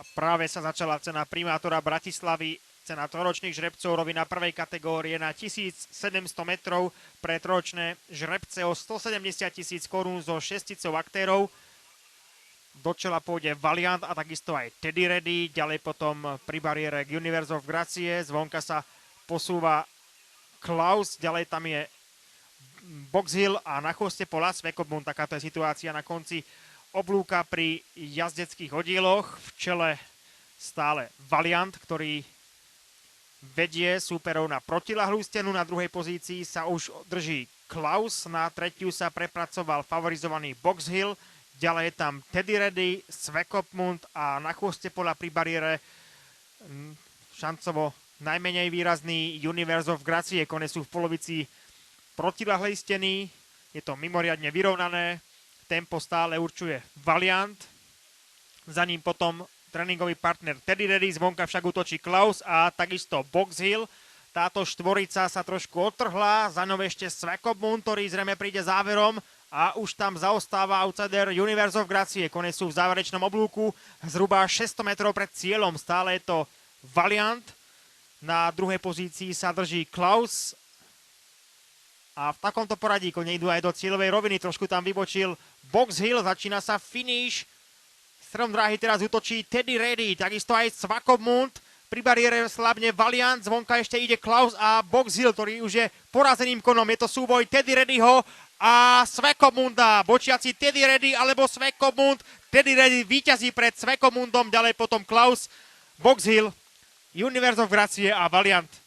A práve sa začala cena primátora Bratislavy. Cena trojročných žrebcov rovina prvej kategórie na 1700 metrov pre trojročné žrebce o 170 000 korún zo šesticou aktérov. Do čela pôjde Valiant a takisto aj Teddy Ready. Ďalej potom pri bariére Universe of Gracie. Zvonka sa posúva Klaus. Ďalej tam je Box Hill a na chvoste pola Svekopmund. Takáto je situácia na konci oblúka pri jazdeckých oddieloch. V čele stále Valiant, ktorý vedie súperov na protiľahlú stenu. Na druhej pozícii sa už drží Klaus. Na tretiu sa prepracoval favorizovaný Box Hill. Ďalej je tam Teddy Ready, Svekopmund a na chvoste pola pri bariére šancovo najmenej výrazný Universe of Gracie. Kone sú v polovici protiľahlej steny. Je to mimoriadne vyrovnané. Tempo stále určuje Valiant. Za ním potom tréningový partner Teddy Ready, zvonka však útočí Klaus a takisto Box Hill. Táto štvorica sa trošku otrhla, za ňou ešte Svekopmund, ktorý zrejme príde záverom a už tam zaostáva outsider Universe of Gracie. Kone sú v záverečnom oblúku, zhruba 600 metrov pred cieľom, stále je to Valiant. Na druhej pozícii sa drží Klaus a v takomto poradí kone idú aj do cieľovej roviny, trošku tam vybočil Box Hill, začína sa finish. Stredom dráhy teraz útočí Teddy Ready, takisto aj Svekopmund. Pri bariére slabne Valiant, zvonka ešte ide Klaus a Box Hill, ktorý už je porazeným konom. Je to súboj Teddy Readyho a Svekopmunda. Bočiaci Teddy Ready alebo Svekopmund. Teddy Ready víťazí pred Svekopmundom, ďalej potom Klaus, Box Hill, Universe of Gracie a Valiant.